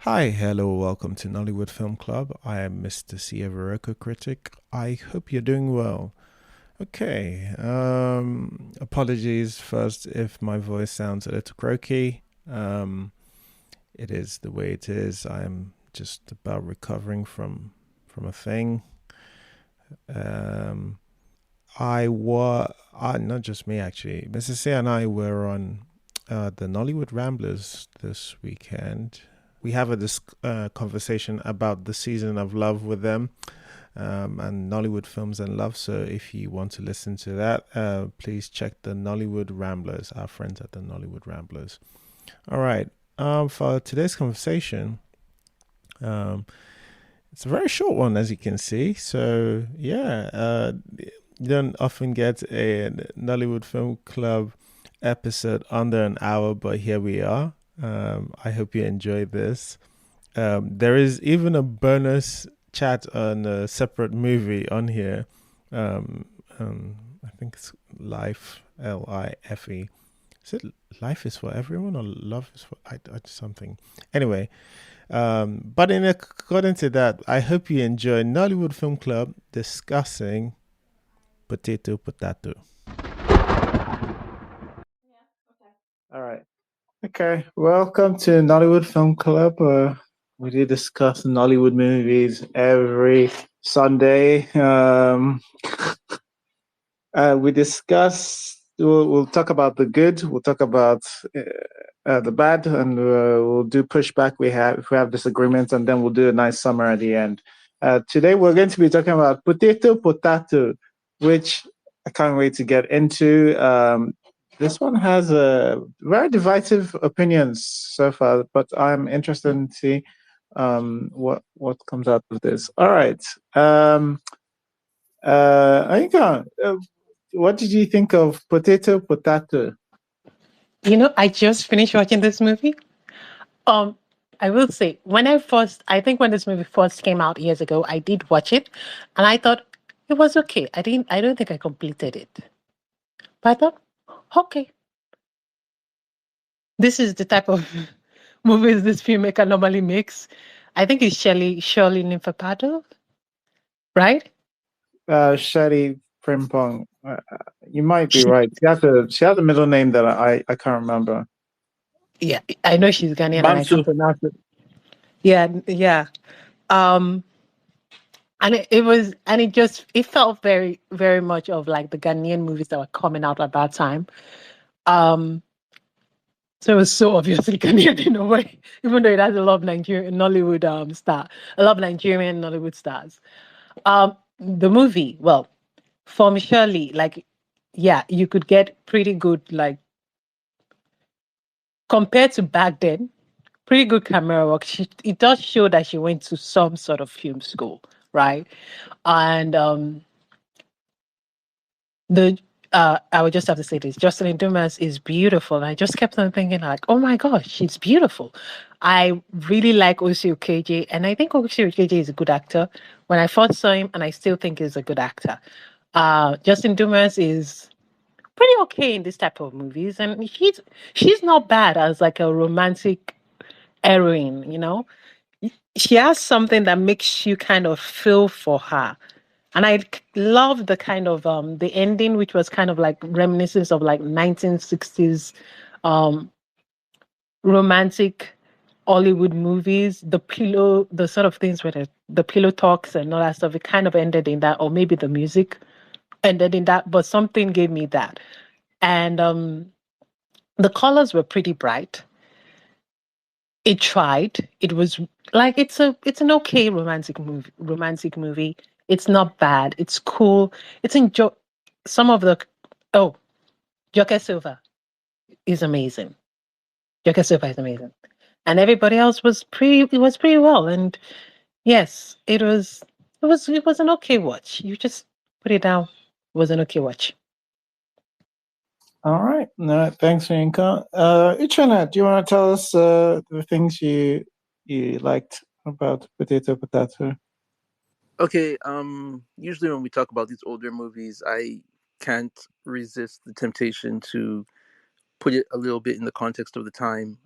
Hi, hello, welcome to Nollywood Film Club. I am Mr. Sieveroko Critic. I hope you're doing well. Okay, apologies first if my voice sounds a little croaky. It is the way it is. I am just about recovering from a thing. Um, not just me actually. Mrs. C and I were on the Nollywood Ramblers this weekend. We have conversation about the season of love with them and Nollywood films and love. So if you want to listen to that, please check the Nollywood Ramblers, our friends at the Nollywood Ramblers. All right. For today's conversation, um, it's a very short one, as you can see. So yeah, you don't often get a Nollywood Film Club episode under an hour, but here we are. I hope you enjoyed this. There is even a bonus chat on a separate movie on here. Um, I think it's Life, Life. Is it Life is for everyone or Love is for something? Anyway, but in according to that, I hope you enjoy Nollywood Film Club discussing Potato Potahto. All right. Okay. Welcome to Nollywood Film Club. We do discuss Nollywood movies every Sunday. We discuss. We'll talk about the good. We'll talk about the bad, and we'll do pushback. If we have disagreements, and then we'll do a nice summary at the end. Today we're going to be talking about Potato Potahto, which I can't wait to get into. This one has very divisive opinions so far, but I'm interested in see what comes out of this. All right. Aika, what did you think of Potato Potahto? I just finished watching this movie. Um, I will say, I think when this movie first came out years ago, I did watch it, and I thought it was okay. I don't think I completed it, but I thought, okay, this is the type of movies this filmmaker normally makes. I think it's Shirley Frimpong, right? Shirley Frimpong. You might be She, right. She has a middle name that I can't remember. yeah, I know she's Ghanaian, and I Bantu. can't pronounce it. Yeah, yeah. Um, and it felt very, very much of like the Ghanaian movies that were coming out at that time. Um, so it was so obviously Ghanaian in a way, even though it has a lot of Nigerian Nollywood a lot of Nigerian Nollywood stars. The movie, well, for me, surely, like, yeah, you could get pretty good, like, compared to back then, pretty good camera work. It does show that she went to some sort of film school, right? And the I would just have to say this. Jocelyn Dumas is beautiful. And I just kept on thinking like, oh my gosh, she's beautiful. I really like Osi Okeje, and I think Osi Okeje is a good actor. When I first saw him, and I still think he's a good actor. Justin Dumas is pretty okay in this type of movies, and she's not bad as like a romantic heroine, She has something that makes you kind of feel for her. And love the kind of the ending, which was kind of like reminiscence of like 1960s um romantic Hollywood movies, the sort of things where the pillow talks and all that stuff. It kind of ended in that, or maybe the music ended in that, but something gave me that. And the colors were pretty bright. It tried. It was like it's an okay romantic movie. It's not bad. It's cool. It's enjoy some of the oh, Joker Silva is amazing. Joker Silva is amazing. And everybody else was pretty well. And yes, it was an okay watch. You just put it down. It was an okay watch. All right. No, thanks, Yinka. Ichana, do you want to tell us the things you liked about Potato Potato? Okay, usually when we talk about these older movies, I can't resist the temptation to put it a little bit in the context of the time.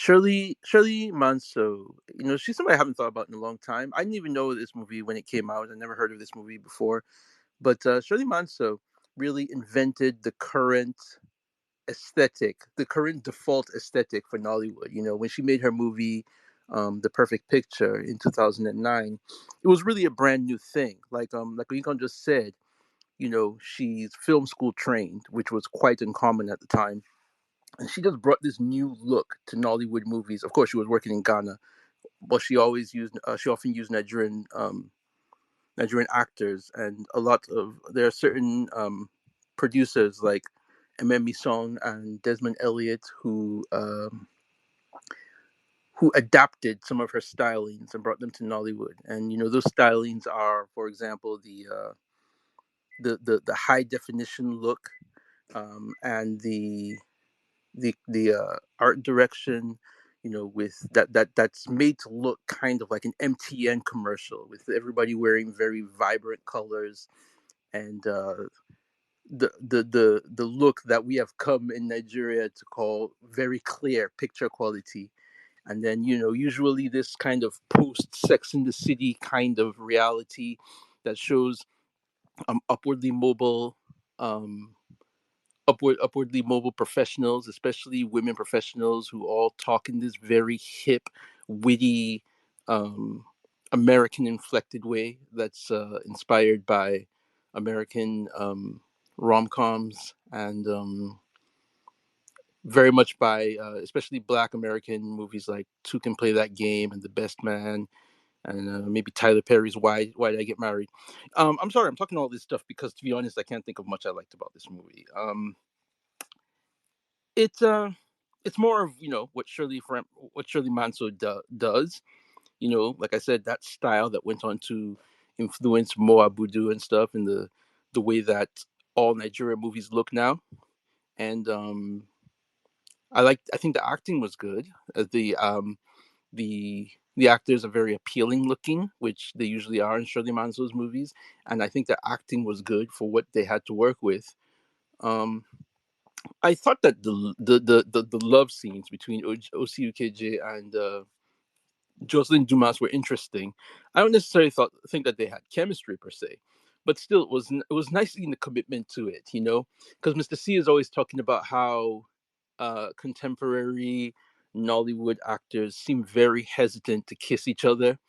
Shirley Manso, she's somebody I haven't thought about in a long time. I didn't even know this movie when it came out. I never heard of this movie before. But Shirley Manso really invented the current aesthetic, the current default aesthetic for Nollywood. When she made her movie, The Perfect Picture in 2009, it was really a brand new thing. Like Rincon just said, she's film school trained, which was quite uncommon at the time. And she just brought this new look to Nollywood movies. Of course, she was working in Ghana, but she often used Nigerian actors, and there are certain producers like Ememi Song and Desmond Elliott who adapted some of her stylings and brought them to Nollywood. And those stylings are, for example, the high definition look, and the art direction, with that's made to look kind of like an MTN commercial, with everybody wearing very vibrant colors, and the look that we have come in Nigeria to call very clear picture quality. And then usually this kind of post Sex in the City kind of reality that shows upwardly mobile um upwardly mobile professionals, especially women professionals, who all talk in this very hip, witty, um, American inflected way that's inspired by American rom coms, and very much by especially Black American movies like Two Can Play That Game and The Best Man, and maybe Tyler Perry's Why Did I Get Married? I'm sorry, I'm talking all this stuff because, to be honest, I can't think of much I liked about this movie. It's more of what Shirley Manso does. Like I said, that style that went on to influence Moa Budu and stuff, and the way that all Nigerian movies look now. And I think the acting was good. The actors are very appealing looking, which they usually are in Shirley Manso's movies, and I think the acting was good for what they had to work with. Um, I thought that the love scenes between Osi Ukeje and Jocelyn Dumas were interesting. I don't necessarily think that they had chemistry per se, but still it was nice seeing the commitment to it, because Mr. C is always talking about how contemporary Nollywood actors seem very hesitant to kiss each other.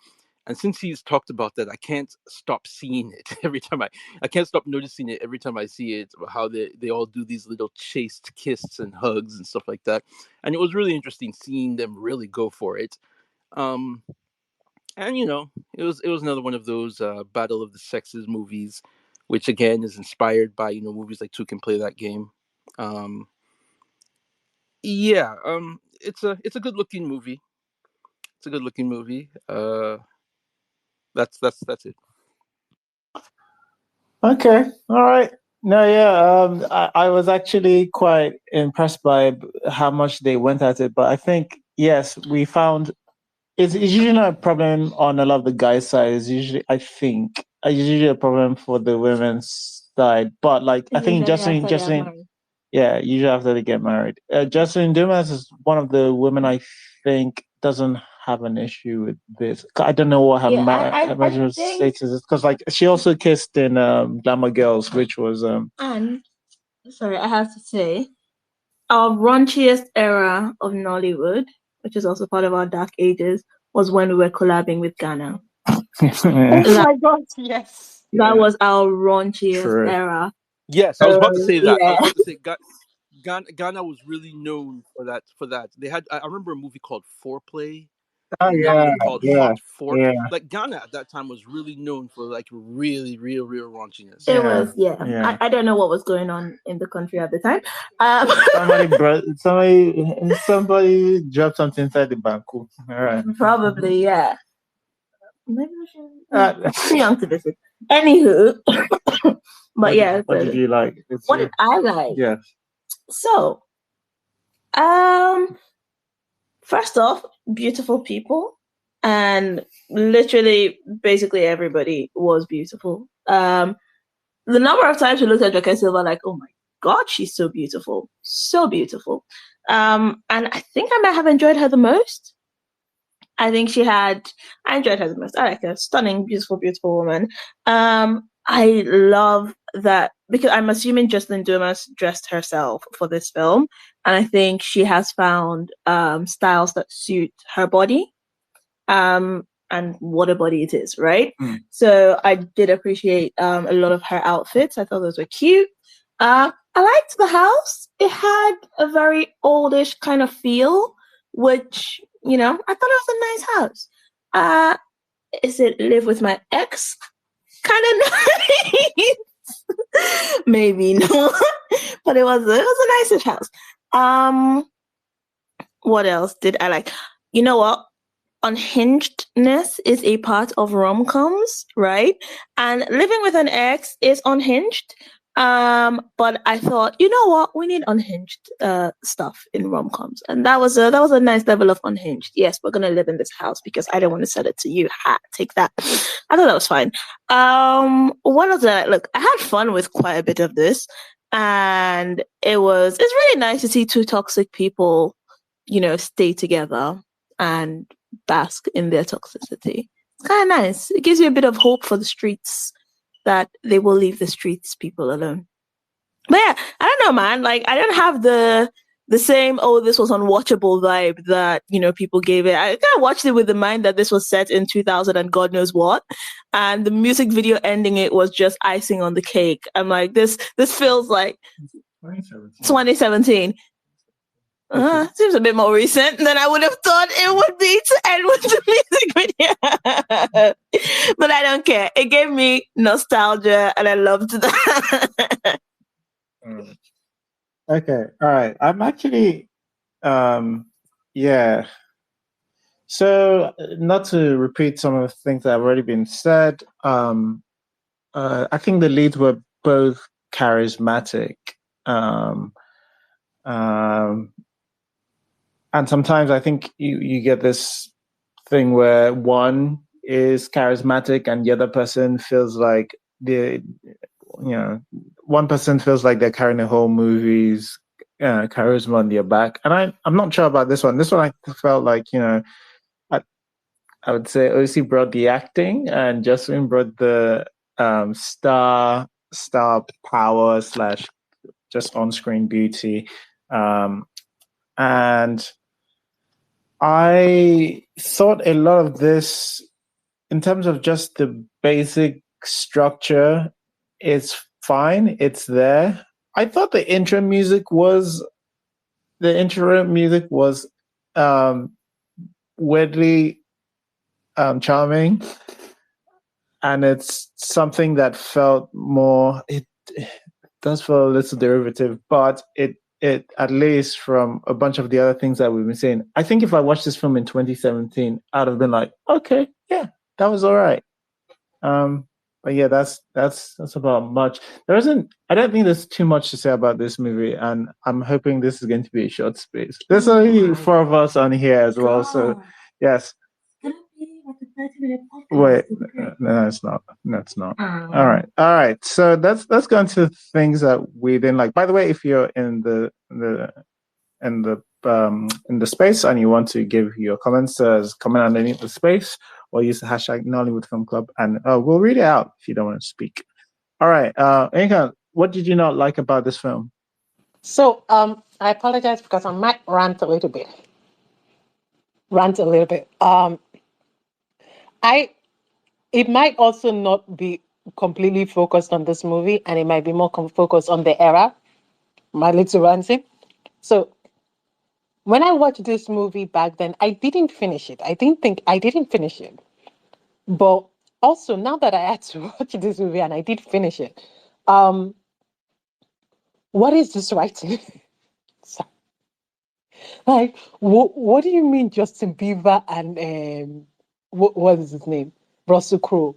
And since he's talked about that, I can't stop seeing it every time I can't stop noticing it every time I see it, about how they all do these little chaste kisses and hugs and stuff like that. And it was really interesting seeing them really go for it. Um, and it was another one of those battle of the sexes movies, which again is inspired by movies like Two Can Play That Game. Um, yeah, it's a good looking movie. It's a good looking movie. That's it. Okay, all right. No, yeah, I was actually quite impressed by how much they went at it. But I think, yes, we found it's usually not a problem on a lot of the guys' side. It's usually, I think, it's usually a problem for the women's side. But like, I think yeah, usually after they get married. Jocelyn Dumas is one of the women I think doesn't have an issue with this. I don't know what her marital status is, because like she also kissed in Glamour Girls, which was And sorry, I have to say, our raunchiest era of Nollywood, which is also part of our dark ages, was when we were collabing with Ghana. Oh my God, yes. That was our raunchiest era. Yes, I was about to say that. I Yeah. was about to say Ghana was really known for that. They had. I remember a movie called Foreplay, and another one called Hot Fork. Like Ghana at that time was really known for like really real raunchiness. It was, yeah. I don't know what was going on in the country at the time. somebody dropped something inside the banku. All right. Probably, yeah. Maybe we should. Too young to visit. Anywho, but yeah. What did you like? What did I like? Yes. So, first off, beautiful people, and literally, basically everybody was beautiful. The number of times we looked at Joke Silva like, oh my God, she's so beautiful, so beautiful. And I think I might have enjoyed her the most. I think I enjoyed her the most. I like her. Stunning, beautiful, beautiful woman. I love that because I'm assuming Jocelyn Dumas dressed herself for this film. And I think she has found styles that suit her body and what a body it is, right? So I did appreciate a lot of her outfits. I thought those were cute. I liked the house. It had a very oldish kind of feel, which, I thought it was a nice house. Is it live with my ex? Kind of nice. Maybe no, but it was a nice house. What else did I like? You know what? Unhingedness is a part of rom-coms, right? And living with an ex is unhinged. But I thought, you know what? We need unhinged stuff in rom-coms, and that was a nice level of unhinged. Yes, we're gonna live in this house because I don't want to sell it to you. Ha, take that. I thought that was fine. What else did I look? I had fun with quite a bit of this, and it's really nice to see two toxic people, stay together and bask in their toxicity. It's kind of nice. It gives you a bit of hope for the streets that they will leave the streets people alone. But yeah, I don't know, man. Like, I don't have the same, this was unwatchable vibe that, people gave it. I kind of watched it with the mind that this was set in 2000 and God knows what. And the music video ending it was just icing on the cake. I'm like, this feels like 2017. Seems a bit more recent than I would have thought it would be to end with the music video. But I don't care. It gave me nostalgia and I loved that. Okay, all right. I'm actually, yeah. So, not to repeat some of the things that have already been said, I think the leads were both charismatic. And sometimes I think you get this thing where one is charismatic and the other person feels like one person feels like they're carrying the whole movie's charisma on their back. And I'm not sure about this one. This one I felt like, I would say OC brought the acting and Jocelyn brought the star power / just on-screen beauty. And I thought a lot of this, in terms of just the basic structure, is fine. It's there. I thought the intro music was weirdly charming, and it's something that felt more. It does feel a little derivative, but it at least from a bunch of the other things that we've been saying. I think if I watched this film in 2017, I'd have been like, okay, yeah, that was all right. But yeah, that's about much. I don't think there's too much to say about this movie, and I'm hoping this is going to be a short space. There's only 4 of us on here as well, so yes. Can it be like a 30-minute podcast? Wait, no, it's not. No, it's not. All right. So let's go into things that we didn't like. By the way, if you're in the space and you want to give your comments, comment underneath the space, or use the hashtag Nollywood Film Club, and we'll read it out if you don't want to speak. All right, Inka, what did you not like about this film? So I apologize because I might rant a little bit. It might also not be completely focused on this movie, and it might be more focused on the era. My little ranting. So when I watched this movie back then, I didn't finish it. I didn't finish it. But also now that I had to watch this movie and I did finish it, what is this writing? Like, what do you mean Justin Bieber and what is his name? Russell Crowe.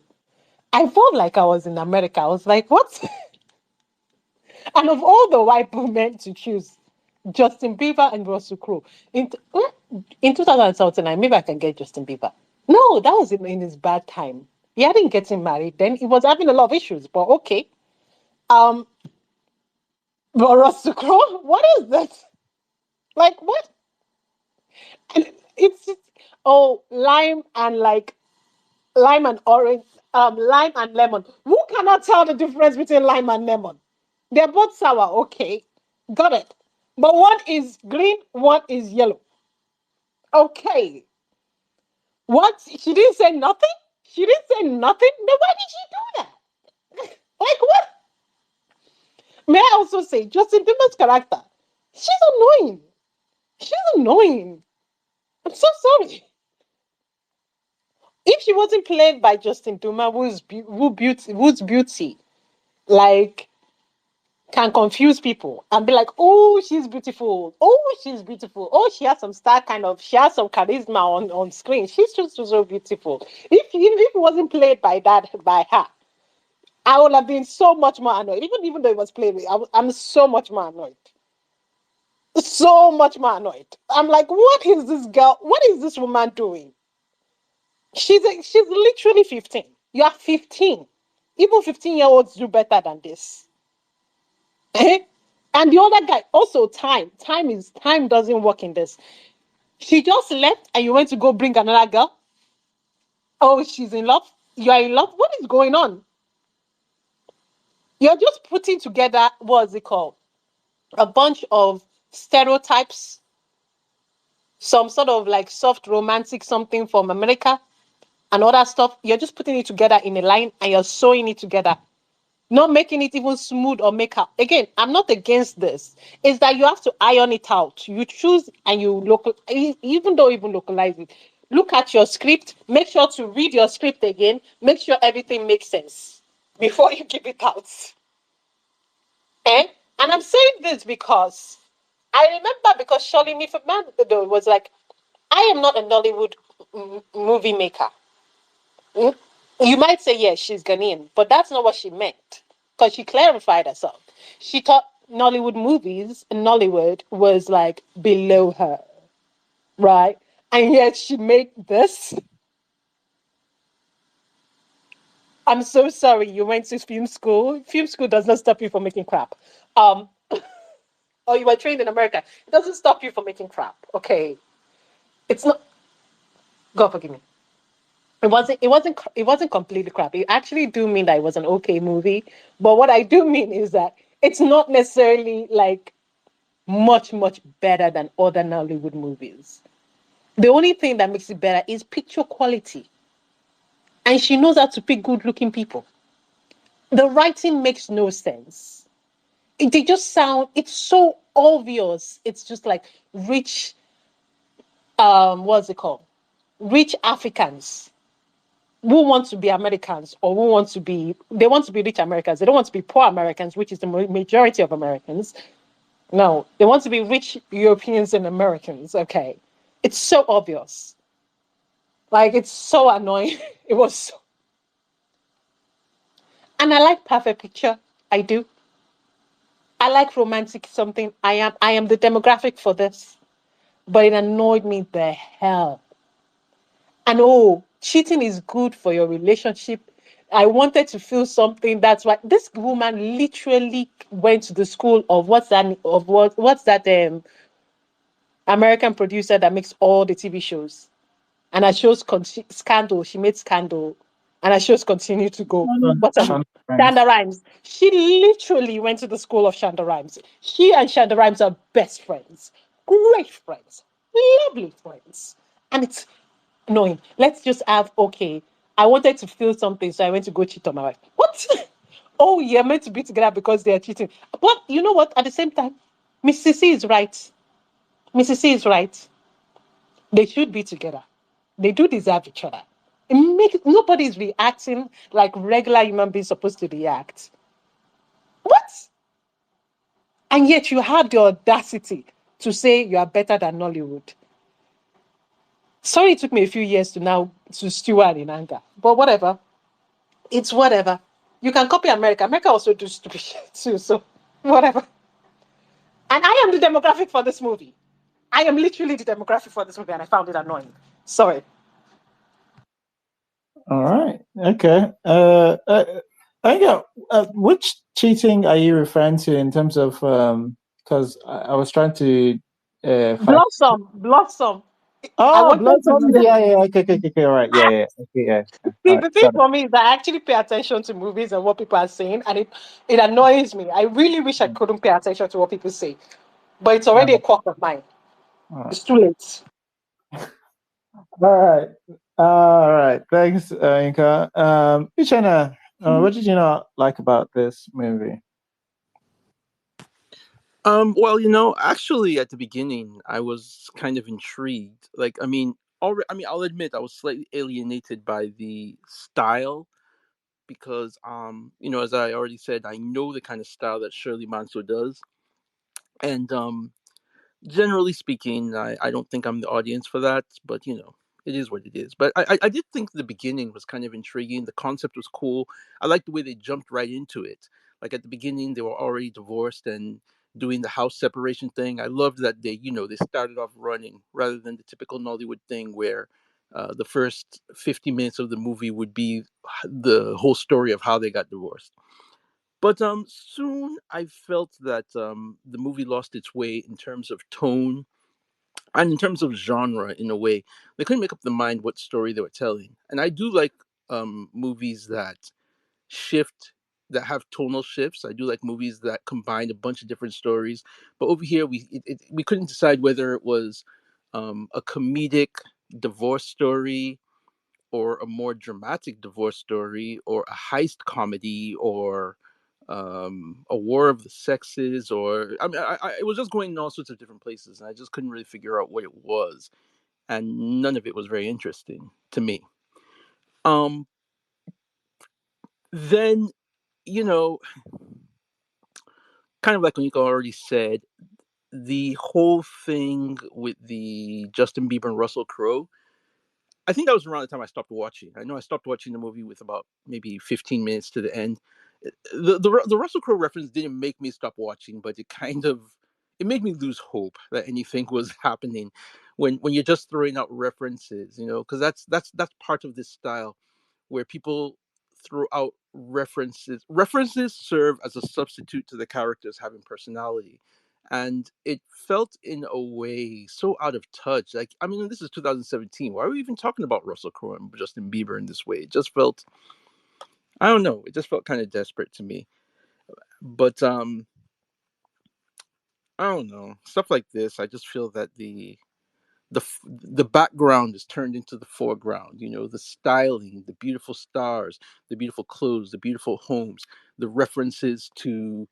I felt like I was in America. I was like, what? And of all the white men to choose, Justin Bieber and Russell Crowe. In 2017, maybe I can get Justin Bieber. No, that was in his bad time. He hadn't getting married then. He was having a lot of issues, but okay. But Russell Crowe, what is that? Like what? And lime and lime and orange, lime and lemon. Who cannot tell the difference between lime and lemon? They're both sour, okay. Got it. But one is green, one is yellow. Okay. What? She didn't say nothing? She didn't say nothing? Then why did she do that? Like what? May I also say, Justin Timber's character, she's annoying. She's annoying. I'm so sorry. If she wasn't played by Justin Duma, whose beauty, like, can confuse people and be like, oh, she's beautiful. Oh, she's beautiful. Oh, she has some star she has some charisma on screen. She's just so beautiful. If it wasn't played by her, I would have been so much more annoyed. Even though it was played with, I'm so much more annoyed. So much more annoyed. I'm like, what is this girl? What is this woman doing? She's literally 15. You are 15. Even 15-year-olds do better than this. And the other guy, also time doesn't work in this. She just left and you went to go bring another girl. Oh, she's in love. You are in love. What is going on? You're just putting together, what's it called? A bunch of stereotypes, some sort of like soft romantic something from America and other stuff. You're just putting it together in a line and you're sewing it together. Not making it even smooth or make up. Again, I'm not against this. It's that you have to iron it out. You choose and you even localize it. Look at your script. Make sure to read your script again. Make sure everything makes sense before you give it out. And I'm saying this because I remember because Shirley Frimpong was like, I am not a Nollywood movie maker. You might say, yes, she's Ghanaian, but that's not what she meant because she clarified herself. She thought Nollywood movies and Nollywood was like below her, right? And yet she made this. I'm so sorry you went to film school. Film school does not stop you from making crap. Or you were trained in America. It doesn't stop you from making crap, okay? It's not. God forgive me. It wasn't completely crap. It actually do mean that it was an okay movie. But what I do mean is that it's not necessarily like much, much better than other Nollywood movies. The only thing that makes it better is picture quality. And she knows how to pick good looking people. The writing makes no sense. They just sound, it's so obvious. It's just like rich, what's it called? Rich Africans who want to be Americans or they want to be rich Americans. They don't want to be poor Americans, which is the majority of Americans. No, they want to be rich Europeans and Americans. Okay. It's so obvious. Like, it's so annoying. It was so. And I like perfect picture. I do. I like romantic something. I am the demographic for this. But it annoyed me the hell. And cheating is good for your relationship. I wanted to feel something. That's why this woman literally went to the school of what's that American producer that makes all the TV shows. And her shows Scandal. She made Scandal. And her shows continue to go. Shonda Rhimes. She literally went to the school of Shonda Rhimes. She and Shonda Rhimes are best friends. Great friends. Lovely friends. And it's annoying. Let's just have, I wanted to feel something, so I went to go cheat on my wife. What? Oh, you're meant to be together because they are cheating. But you know what? At the same time, Mrs. C is right. Mrs. C is right. They should be together. They do deserve each other. Nobody's reacting like regular human beings supposed to react. What? And yet you have the audacity to say you are better than Nollywood. Sorry it took me a few years to steward in anger. But whatever. It's whatever. You can copy America. America also do stupid shit too, so whatever. And I am the demographic for this movie. I am literally the demographic for this movie, and I found it annoying. Sorry. All right. Okay. Which cheating are you referring to in terms of? Because I was trying to Blossom. I Oh, wanted to Blossom. Yeah, yeah. Okay. All right. Yeah. Okay, yeah. All see right. the thing Got it. for me is that I actually pay attention to movies and what people are saying, and it annoys me. I really wish I couldn't pay attention to what people say, but it's already a quirk of mine. All right. It's too late. All right. All right. Thanks, Inka. Ichana, what did you not like about this movie? Well, actually, at the beginning, I was kind of intrigued. Like, I'll admit I was slightly alienated by the style because, as I already said, I know the kind of style that Shirley Manso does, and generally speaking, I don't think I'm the audience for that, but it is what it is. But I did think the beginning was kind of intriguing. The concept was cool. I liked the way they jumped right into it. Like at the beginning, they were already divorced and doing the house separation thing. I loved that they started off running rather than the typical Nollywood thing where the first 50 minutes of the movie would be the whole story of how they got divorced. But soon I felt that the movie lost its way in terms of tone and in terms of genre. In a way, they couldn't make up their mind what story they were telling. And I do like movies that shift, that have tonal shifts. I do like movies that combine a bunch of different stories. But over here, we couldn't decide whether it was a comedic divorce story or a more dramatic divorce story or a heist comedy or a war of the sexes. Or it was just going in all sorts of different places, and I just couldn't really figure out what it was, and none of it was very interesting to me. um then, you know kind of like Nico already said, the whole thing with the Justin Bieber and Russell Crowe, I think that was around the time I stopped watching. I know I stopped watching the movie with about maybe 15 minutes to the end. The Russell Crowe reference didn't make me stop watching, but it made me lose hope that anything was happening when you're just throwing out references, because that's part of this style where people throw out references. References serve as a substitute to the characters having personality. And it felt in a way so out of touch. Like, this is 2017. Why are we even talking about Russell Crowe and Justin Bieber in this way? It just felt, I don't know, it just felt kind of desperate to me. But I don't know, stuff like this. I just feel that the background is turned into the foreground. The styling, the beautiful stars, the beautiful clothes, the beautiful homes, the references to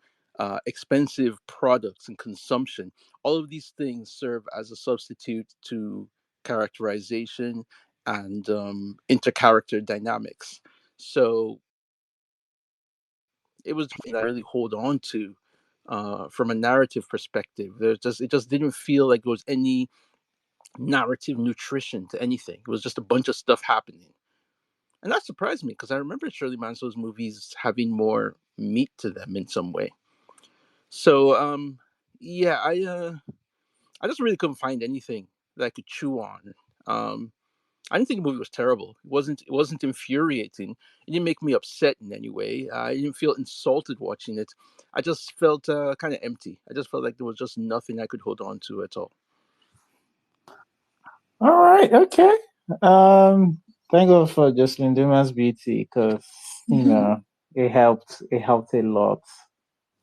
expensive products and consumption. All of these things serve as a substitute to characterization and intercharacter dynamics. So it was something that I really hold on to from a narrative perspective. It just didn't feel like there was any narrative nutrition to anything. It was just a bunch of stuff happening. And that surprised me because I remember Shirley Manso's movies having more meat to them in some way. So yeah, I just really couldn't find anything that I could chew on. I didn't think the movie was terrible. It wasn't infuriating. It didn't make me upset in any way. I didn't feel insulted watching it. I just felt kind of empty. I just felt like there was just nothing I could hold on to at all. All right. Okay. Thank God for Jocelyn Dumas' beauty because it helped. It helped a lot.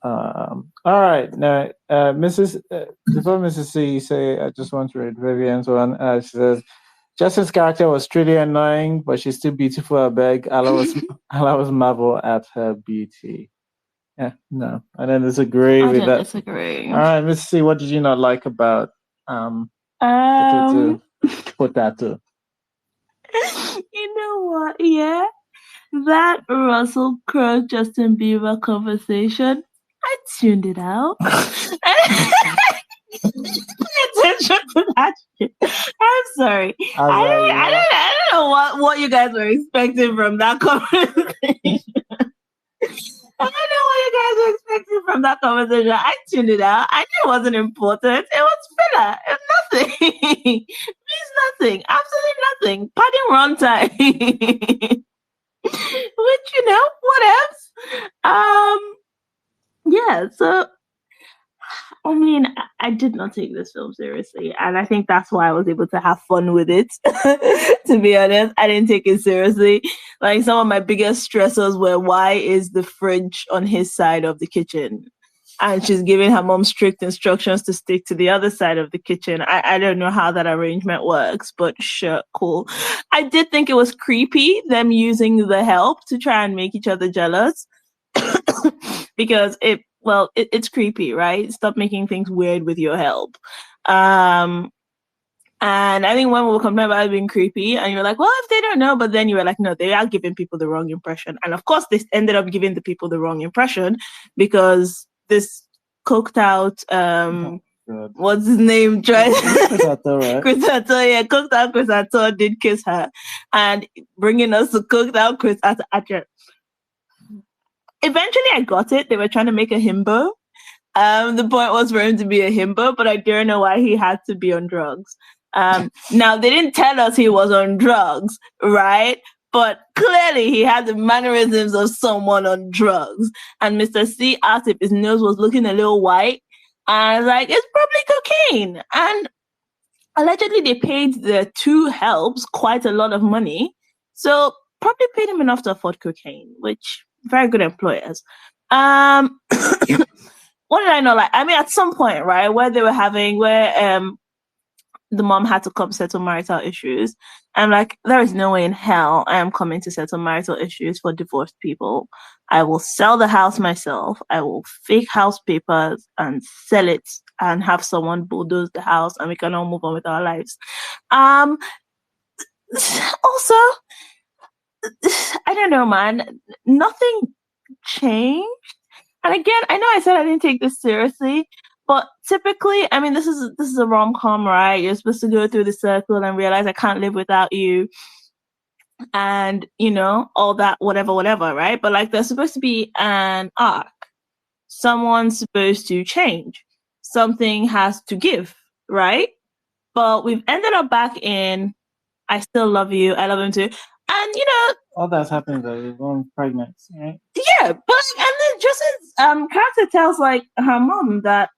All right. Now, Mrs. Before Mrs. C say, I just want to read Vivian's one. She says, Justin's character was truly annoying, but she's still beautiful. I beg. I was marvel at her beauty. Yeah, no, I don't disagree with that. Disagree. All right, Mrs. C, what did you not like about Potato Potahto? You know what? Yeah, that Russell Crowe Justin Bieber conversation, I tuned it out. Pay attention to that shit. I'm sorry. I don't know what you guys were expecting from that conversation. I don't know what you guys were expecting from that conversation. I tuned it out. I knew it wasn't important. It was filler. It's nothing. It means nothing. Absolutely nothing. Padding runtime. Which, what else? Yeah, so I mean, I did not take this film seriously, and I think that's why I was able to have fun with it. To be honest, I didn't take it seriously. Like, some of my biggest stressors were, why is the fridge on his side of the kitchen? And she's giving her mom strict instructions to stick to the other side of the kitchen. I don't know how that arrangement works, but sure, cool. I did think it was creepy, them using the help to try and make each other jealous. Because it's creepy, right? Stop making things weird with your help. And I think when we were complaining about it being creepy, and you were like, well, if they don't know, but then you were like, no, they are giving people the wrong impression. And of course, this ended up giving the people the wrong impression, because this coked out, what's his name? Potato, right? Potato, yeah, coked out Potato did kiss her, and bringing us to coked out Potato. Eventually, I got it. They were trying to make a himbo. The point was for him to be a himbo, but I don't know why he had to be on drugs. Now, they didn't tell us he was on drugs, right? But clearly, he had the mannerisms of someone on drugs. And Mr. C asked if his nose was looking a little white. And I was like, it's probably cocaine. And allegedly, they paid the two helps quite a lot of money. So probably paid him enough to afford cocaine, which very good employers. What did I know? Like, I mean, at some point, right, where the mom had to come settle marital issues. I'm like, there is no way in hell I am coming to settle marital issues for divorced people. I will sell the house myself. I will fake house papers and sell it and have someone bulldoze the house, and we can all move on with our lives. Also, I don't know, man. Nothing changed. And again, I know I said I didn't take this seriously, but typically, I mean, this is a rom-com, right? You're supposed to go through the circle and realize I can't live without you, and all that, whatever, right? But like, there's supposed to be an arc. Someone's supposed to change. Something has to give, right? But we've ended up back in, I still love you, I love him too. And all that's happening though, you're going pregnant, right? Yeah, but and then Justin's character tells like her mom that,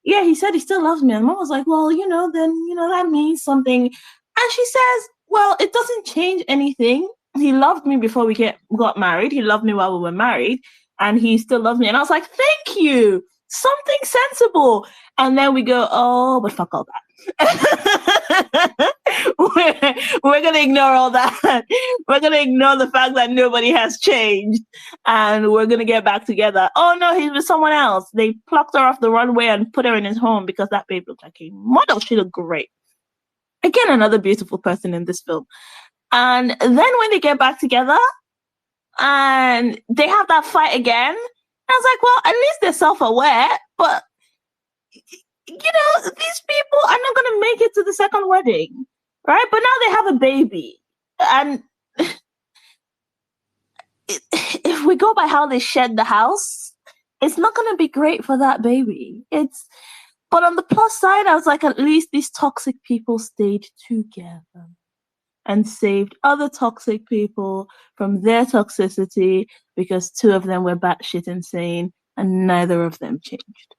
yeah, he said he still loves me, and mom was like, well, then that means something, and she says, well, it doesn't change anything. He loved me before we got married. He loved me while we were married, and he still loves me. And I was like, thank you, something sensible. And then we go, oh, but fuck all that. we're gonna ignore all that. We're gonna ignore the fact that nobody has changed, and we're gonna get back together. Oh no, he's with someone else. They plucked her off the runway and put her in his home because that babe looked like a model. She looked great. Again, another beautiful person in this film. And then when they get back together and they have that fight again, I was like, well, at least they're self-aware, but these people are not going to make it to the second wedding, right? But now they have a baby. And if we go by how they shed the house, it's not going to be great for that baby. But on the plus side, I was like, at least these toxic people stayed together and saved other toxic people from their toxicity, because two of them were batshit insane and neither of them changed.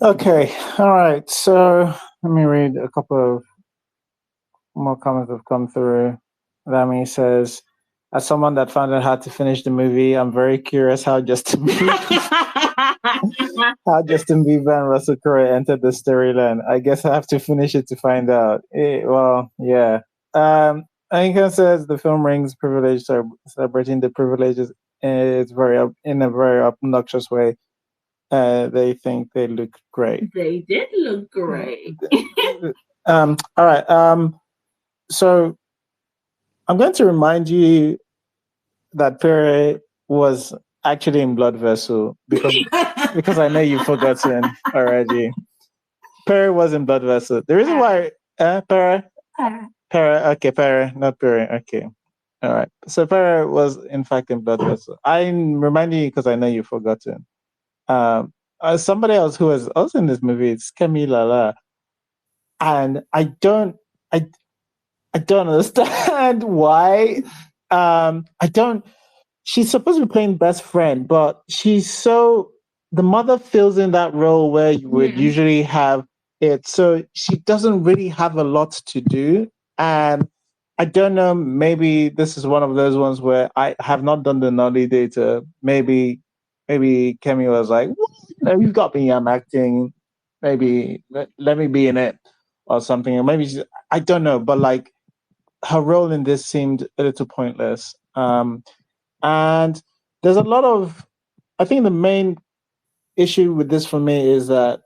Okay, all right. So let me read a couple of more comments that have come through. Rami says, as someone that found it hard to finish the movie, I'm very curious how Justin Bieber and Russell Crowe entered the storyline. I guess I have to finish it to find out. Well, yeah. Anka says the film rings privilege, celebrating the privileges in a very obnoxious way. They think they look great. They did look great. All right. So I'm going to remind you that Pere was actually in Blood Vessel because I know you've forgotten already. Pere was in Blood Vessel. The reason why Pere, okay, Pere, not Pere, okay. All right. So Pere was in fact in Blood Vessel. I'm reminding you because I know you've forgotten. Somebody else who was also in this movie is Camila, and I don't understand why. She's supposed to be playing best friend, but she's so the mother fills in that role where you would usually have it. So she doesn't really have a lot to do. And I don't know, maybe this is one of those ones where I have not done the naughty data. Maybe Kemi was like, well, you've got me, I'm acting. Maybe let me be in it or something. Or maybe I don't know, but like her role in this seemed a little pointless. And there's a lot of, I think the main issue with this for me is that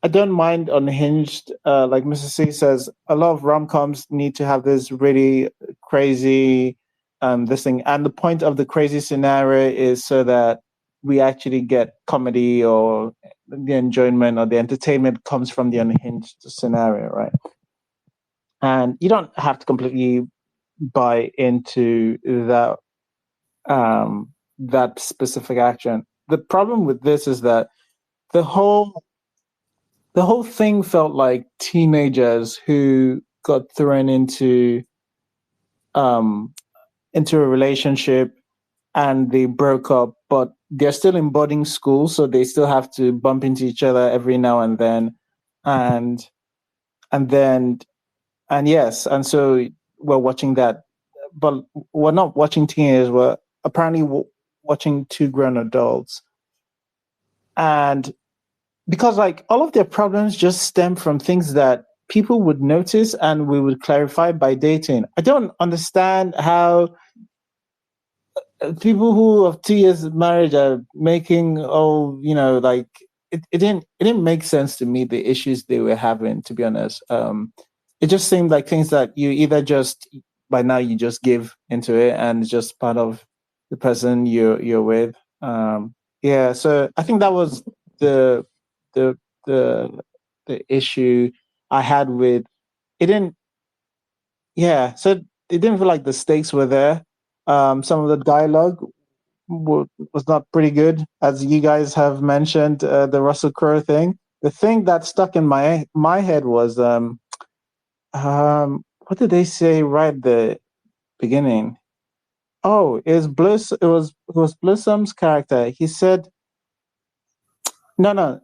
I don't mind unhinged. Like Mrs. C says, a lot of rom-coms need to have this really crazy this thing. And the point of the crazy scenario is so that we actually get comedy or the enjoyment or the entertainment comes from the unhinged scenario, right? And you don't have to completely buy into that specific action. The problem with this is that the whole thing felt like teenagers who got thrown into a relationship and they broke up, but they're still in boarding school, so they still have to bump into each other every now and then, and yes, and so we're watching that, but we're not watching teenagers. We're apparently watching two grown adults, and because like all of their problems just stem from things that people would notice and we would clarify by dating. I don't understand how people who have 2 years of marriage are making like it didn't make sense to me, the issues they were having, to be honest. It just seemed like things that you either just by now you just give into it and it's just part of the person you're with. Yeah, so I think that was the the the issue I had with it. Didn't Yeah, so it didn't feel like the stakes were there. Some of the dialogue was not pretty good, as you guys have mentioned. The Russell Crowe thing. The thing that stuck in my head was what did they say right at the beginning? Oh, it was Blossom's character. He said, no.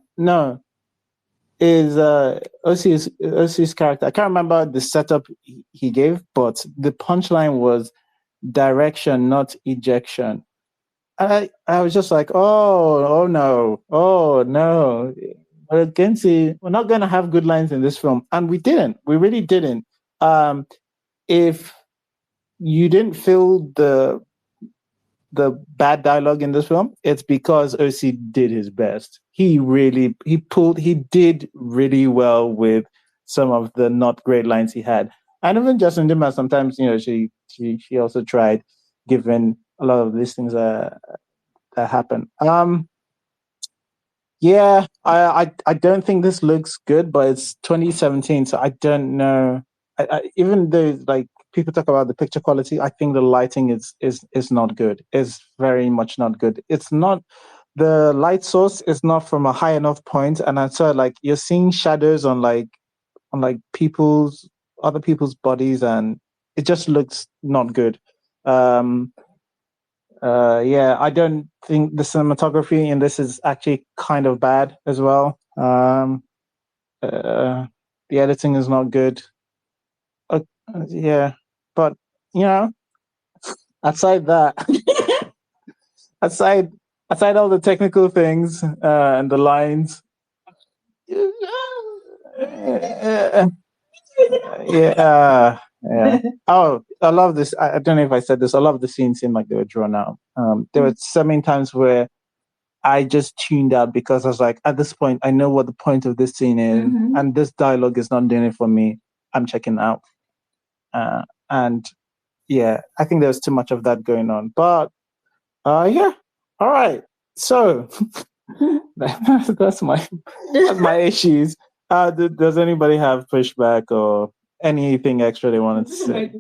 Is OC's character. I can't remember the setup he gave, but the punchline was direction, not ejection. I was just like, oh no, we're not going to have good lines in this film, and we really didn't. If you didn't feel the bad dialogue in this film, it's because OC did his best. He did really well with some of the not great lines he had. And even Justin Dimmer, sometimes, she also tried, given a lot of these things that happen. Yeah, I don't think this looks good, but it's 2017, so I don't know. Even though like people talk about the picture quality, I think the lighting is not good. It's very much not good. It's not, the light source is not from a high enough point, and I saw like you're seeing shadows on other people's bodies, and it just looks not good. Yeah, I don't think the cinematography in this is actually kind of bad as well. The editing is not good. Yeah, but aside that, aside all the technical things and the lines, yeah. Oh, I love this. I don't know if I said this. I love the scene. Seemed like they were drawn out. There were so many times where I just tuned out because I was like, at this point, I know what the point of this scene is, and this dialogue is not doing it for me. I'm checking out. And yeah, I think there was too much of that going on. But yeah, all right. So that's my issues. Does anybody have pushback or anything extra they wanted to say?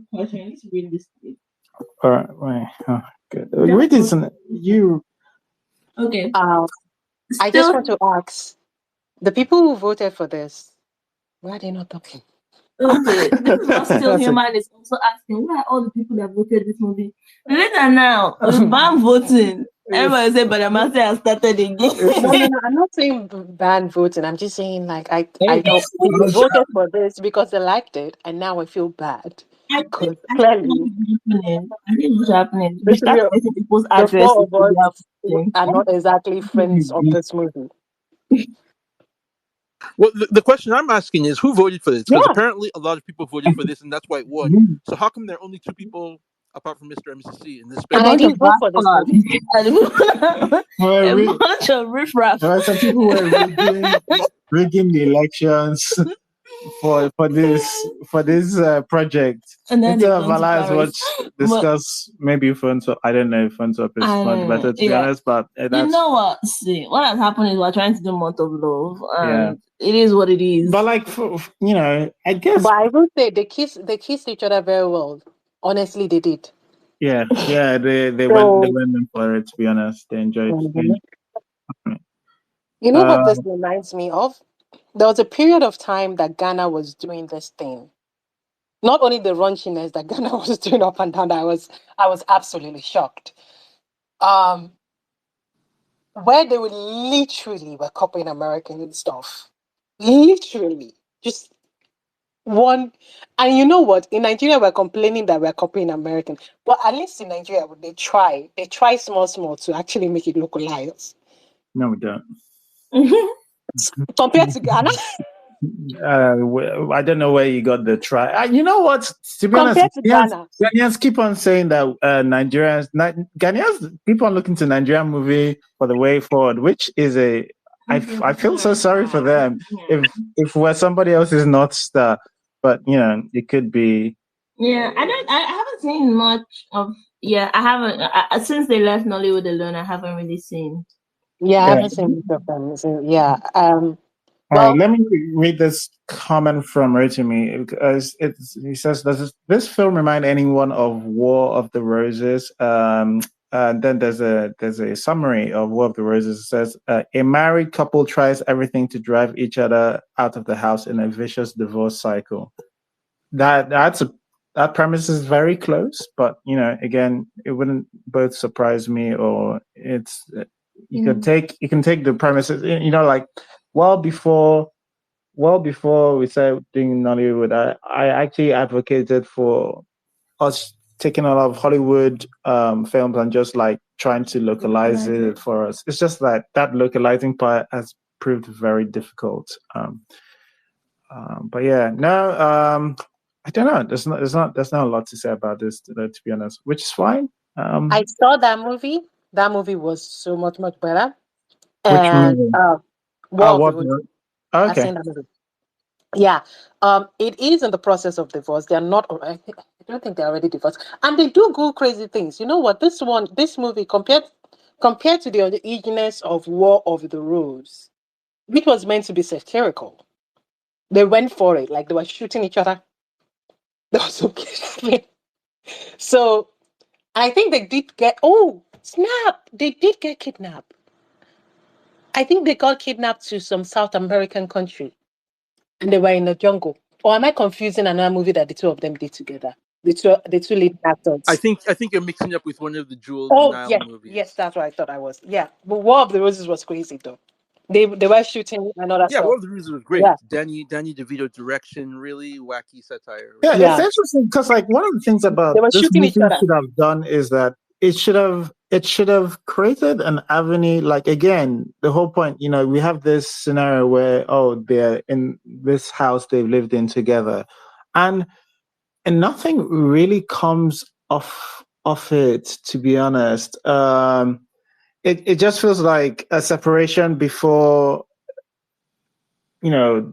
All right. Oh, good. Read this. You. Okay. I just want to ask the people who voted for this, why are they not talking? Okay, this is what Still Human is also asking. Where are all the people that voted this movie? Later now, ban voting. Everybody say, but Amase has started again. No, I'm not saying ban voting. I'm just saying, like, I don't. They voted for this because they liked it, and now I feel bad because clearly I think what's happening. We basically start getting people's the addresses. four of us are not exactly friends of this movie. Well, the question I'm asking is who voted for this? Because Yeah, apparently a lot of people voted for this, and that's why it won. So how come there are only 2 people apart from Mr. and Mrs. C in this A and space? I bunch of didn't vote for this movie. a bunch of riffraff. Some people were rigging the elections for this project. And then they Instead of come to allowing Paris. what discuss maybe phone swap. I don't know if phone swap is much better to be honest, but You that's know what? See, what has happened is we're trying to do month of love, and yeah. it is what it is. But like I guess But I will say they kissed each other very well. Honestly, they did. yeah, they So, went in for it to be honest. They enjoyed mhm. it. You know what this reminds me of? There was a period of time that Ghana was doing this thing. Not only the raunchiness that Ghana was doing up and down, I was absolutely shocked. Um, where they were literally were copying American stuff. Literally. Just one, and you know what? In Nigeria, we're complaining that we're copying American, but at least in Nigeria, they try small to actually make it localized No, we don't. compared to Ghana. I don't know where you got the try. You know what? To be honest, Compared to Ghana, Ghanaians keep on saying that Ghanaians keep on looking to Nigerian movie for the way forward, which is I feel so sorry for them if where somebody else is not star, but it could be. Yeah, I haven't seen much of. Yeah, I haven't since they left Nollywood alone. I haven't really seen. yeah, I Yeah. haven't seen much of them. So, yeah. All right, Well, let me read this comment from Rotimi because he says, "Does this film remind anyone of War of the Roses?" And then there's a summary of War of the Roses. It says, "A married couple tries everything to drive each other out of the house in a vicious divorce cycle." That premise is very close, but again, it wouldn't both surprise me or it's you can take the premises, like well before we started doing Nollywood, I actually advocated for us taking a lot of Hollywood films and just like trying to localize it for us. It's just that localizing part has proved very difficult. But yeah, no, I don't know. There's not a lot to say about this, to be honest, which is fine. I saw that movie. That movie was so much better. Which And movie? War of the What? Roses. I've Okay. seen that movie. Yeah. It is in the process of divorce. They're not. I don't think they're already divorced, and they do go crazy things. You know what? This movie compared to the originalness of War of the Rose, which was meant to be satirical, they went for it. Like they were shooting each other. That was okay. So I think they did get. Oh snap! They did get kidnapped. I think they got kidnapped to some South American country, and they were in the jungle. Or am I confusing another movie that the two of them did together? The two lead actors. I think you're mixing up with one of the Jewel Oh Nile yes, movies. yes, that's what I thought I was. Yeah, but War of the Roses was crazy though. They were shooting and all that Yeah, stuff. War of the Roses was great. Yeah. Danny DeVito direction, really wacky satire. Yeah, Yeah. it's interesting because like one of the things about They were this shooting movie each other. should have done is that it should have created an avenue. Like again, the whole point, we have this scenario where they're in this house they've lived in together, and nothing really comes off it. To be honest, it just feels like a separation before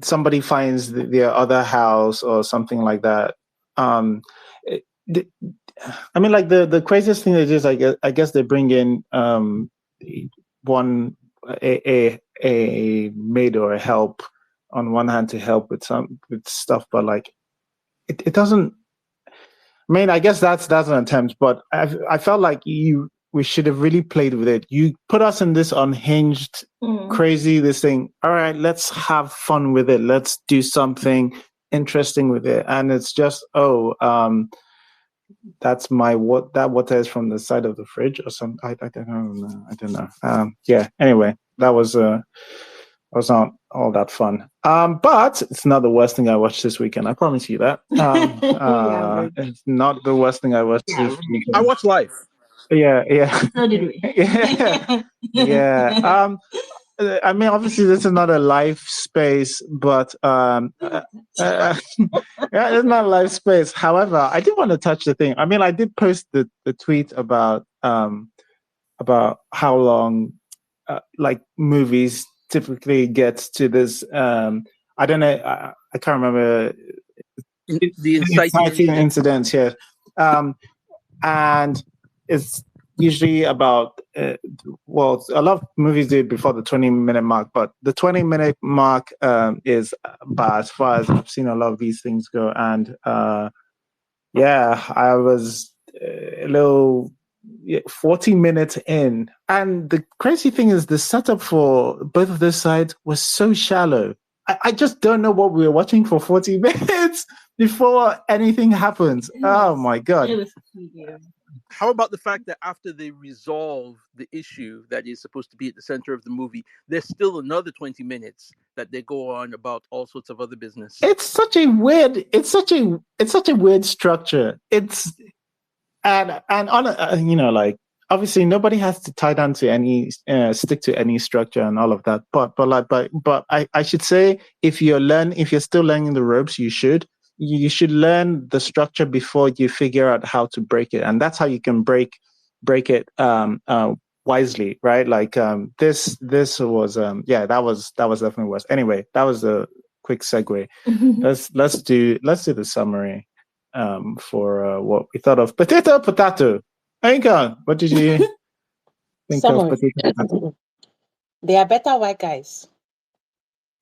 somebody finds their other house or something like that. I mean, like the craziest thing is just I guess they bring in one a maid or a help on one hand to help with stuff, but like it doesn't. I mean, I guess that's an attempt, but I felt like we should have really played with it. You put us in this unhinged, crazy this thing. All right, let's have fun with it. Let's do something interesting with it, and it's just that's that water is from the side of the fridge or something. I don't know. Yeah. Anyway, that was not all that fun. But it's not the worst thing I watched this weekend. I promise you that. It's not the worst thing I watched this weekend. I watched Life. Yeah. So did we. Yeah. I mean, obviously, this is not a life space, but yeah, it's not a life space. However, I did want to touch the thing. I mean, I did post the tweet about how long like movies typically get to this. I don't know. I can't remember The inciting incidents here, and it's usually about a lot of movies do it before the 20-minute mark, but the 20-minute mark is about as far as I've seen a lot of these things go. And yeah, I was a little 40 minutes in, and the crazy thing is the setup for both of those sides was so shallow. I just don't know what we were watching for 40 minutes before anything happens. Oh my god. How about the fact that after they resolve the issue that is supposed to be at the center of the movie, there's still another 20 minutes that they go on about all sorts of other business? It's such a weird structure. And on you know, like, obviously nobody has to tie down to any stick to any structure and all of that. But I should say, if you're still learning the ropes, you should learn the structure before you figure out how to break it, and that's how you can break it wisely, right? Like this was that was definitely worse. Anyway, that was a quick segue. Let's do the summary for what we thought of Potato Potahto. Anka, what did you think of Potato Potahto? They are better white guys,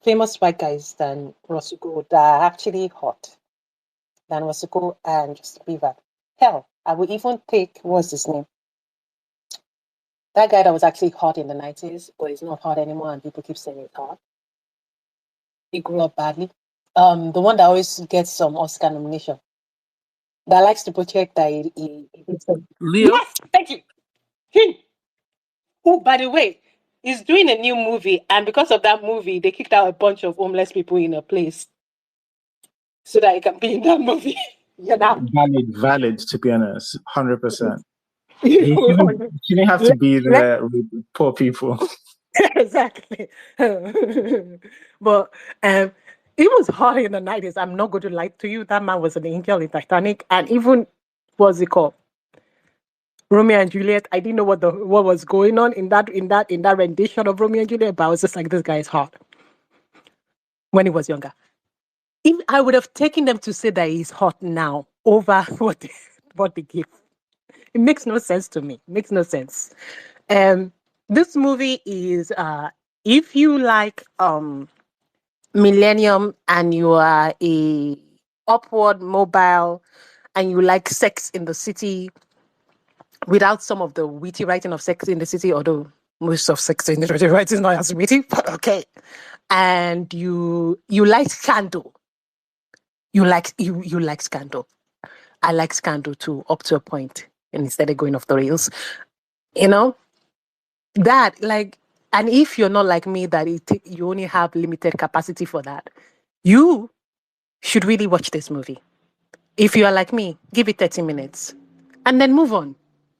famous white guys than Rosugo, that are actually hot than Rosugo and just Beaver. Hell, I would even take, what's his name? That guy that was actually hot in the 90s, but he's not hot anymore, and people keep saying he's hot. He grew up badly. The one that always gets some Oscar nomination, that likes to project that he Leo? Yes, thank you. Him. Who, by the way, is doing a new movie, and because of that movie, they kicked out a bunch of homeless people in a place so that he can be in that movie. You know? Valid, to be honest, 100%. You shouldn't have to be there with poor people. Exactly. But he was hot in the 90s. I'm not going to lie to you. That man was an angel in Titanic. And even, what's it called? Romeo and Juliet. I didn't know what was going on in that rendition of Romeo and Juliet, but I was just like, this guy is hot when he was younger. If I would have taken them to say that he's hot now over what they give. It makes no sense to me. It makes no sense. This movie is if you like Millennium and you are a upward mobile and you like Sex in the City without some of the witty writing of Sex in the City, although most of Sex in the City writing is not as witty, but okay. And you like Scandal. You like Scandal. I like Scandal too, up to a point, and instead of going off the rails. You know? That, like, and if you're not like me, that you only have limited capacity for that, you should really watch this movie. If you are like me, give it 30 minutes and then move on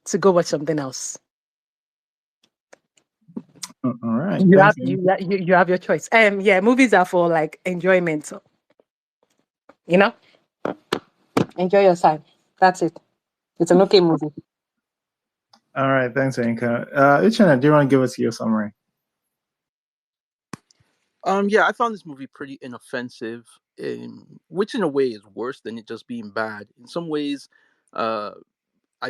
to go watch something else. All right. You have your choice. Yeah, movies are for like enjoyment. So, you know, enjoy your time. That's it. It's an okay movie. All right, thanks, Anka. Uchenna, do you want to give us your summary? Yeah, I found this movie pretty inoffensive, which in a way is worse than it just being bad. In some ways, I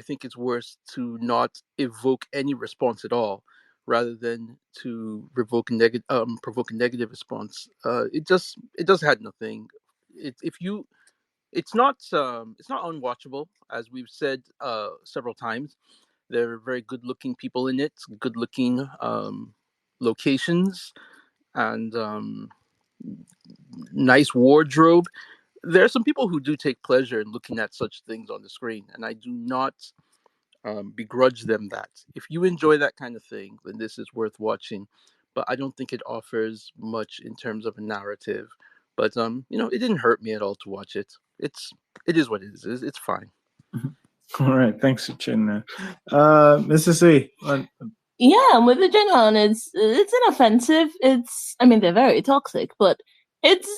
think it's worse to not evoke any response at all, rather than to provoke a negative response. It just had nothing. It's not unwatchable, as we've said several times. There are very good looking people in it, good looking locations, and nice wardrobe. there are some people who do take pleasure in looking at such things on the screen, and I do not begrudge them that. If you enjoy that kind of thing, then this is worth watching. But I don't think it offers much in terms of a narrative. But it didn't hurt me at all to watch it. It is what it is. It's fine. All right, thanks, Chin. Mrs. C. Yeah, I'm with the Jen on. It's inoffensive. They're very toxic, but it's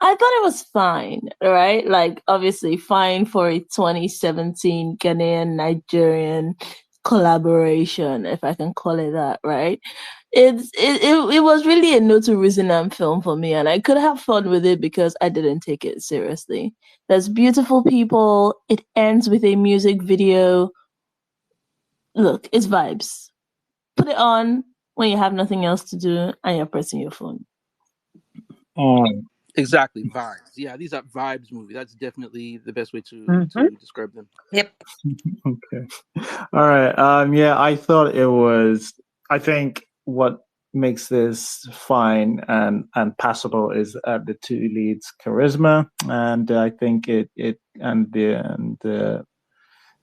I thought it was fine, right? Like, obviously fine for a 2017 Ghanaian Nigerian collaboration, if I can call it that, right? It was really a no to reason film for me, and I could have fun with it because I didn't take it seriously. There's beautiful people. It ends with a music video. Look, it's vibes. Put it on when you have nothing else to do and you're pressing your phone. Exactly, vibes. Yeah, these are vibes movies. That's definitely the best way to describe them. Yep. Okay. All right. Yeah, I thought it was. I think what makes this fine and passable is the two leads' charisma, and I think it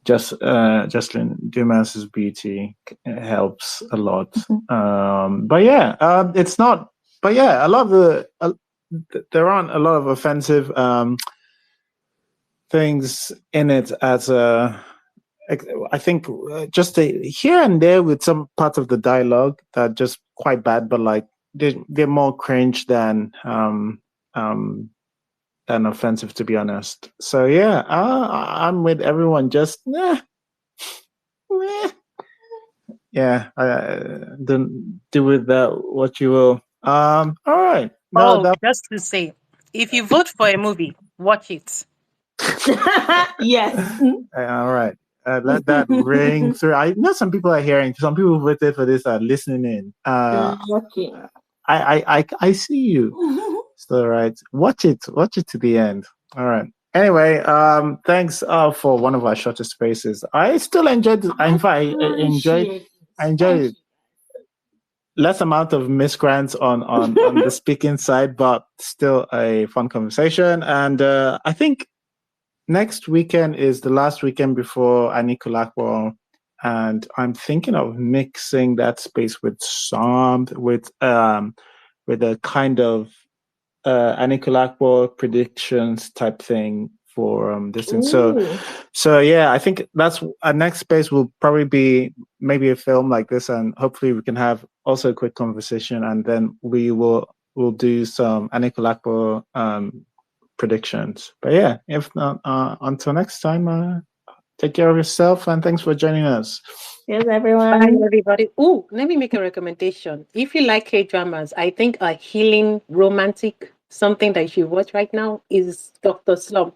Jocelyn Dumas's beauty helps a lot. But yeah, it's not. But yeah, I love there aren't a lot of offensive things in it as I think just here and there with some parts of the dialogue that are just quite bad, but like they're more cringe than offensive, to be honest. So yeah, I'm with everyone. Just yeah, don't do with that what you will. All right. Just to say, if you vote for a movie, watch it. Yes. All right. Let that ring through. I know some people are hearing. Some people who voted for this are listening in. Okay. I see you. So right, watch it to the end. All right. Anyway, thanks for one of our shortest spaces. I still enjoyed. In fact, I enjoyed it. Less amount of miscreants on the speaking side, but still a fun conversation. And I think next weekend is the last weekend before Anikulapo, and I'm thinking of mixing that space with a kind of Anikulapo predictions type thing for this thing. So yeah, I think that's our next space will probably be maybe a film like this, and hopefully we can have also a quick conversation, and then we'll do some Anikulapo predictions. But yeah, if not, until next time, take care of yourself, and thanks for joining us. Yes, everyone. Bye, everybody. Ooh, let me make a recommendation. If you like K-dramas, I think a healing romantic something that you should watch right now is Dr. Slump.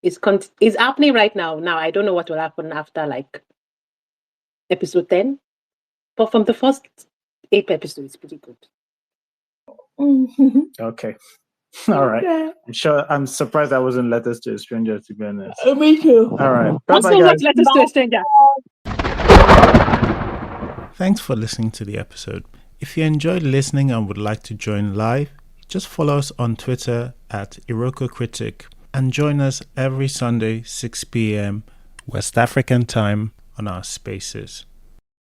It's happening right now. Now, I don't know what will happen after like episode 10, but from the first 8 episodes, it's pretty good. Okay. All right. I'm surprised I wasn't Letters to a Stranger, to be honest. Me too. All right. Also, watch Letters to a Stranger. Thanks for listening to the episode. If you enjoyed listening and would like to join live, just follow us on Twitter at Iroko Critic and join us every Sunday, 6 p.m. West African time on our spaces.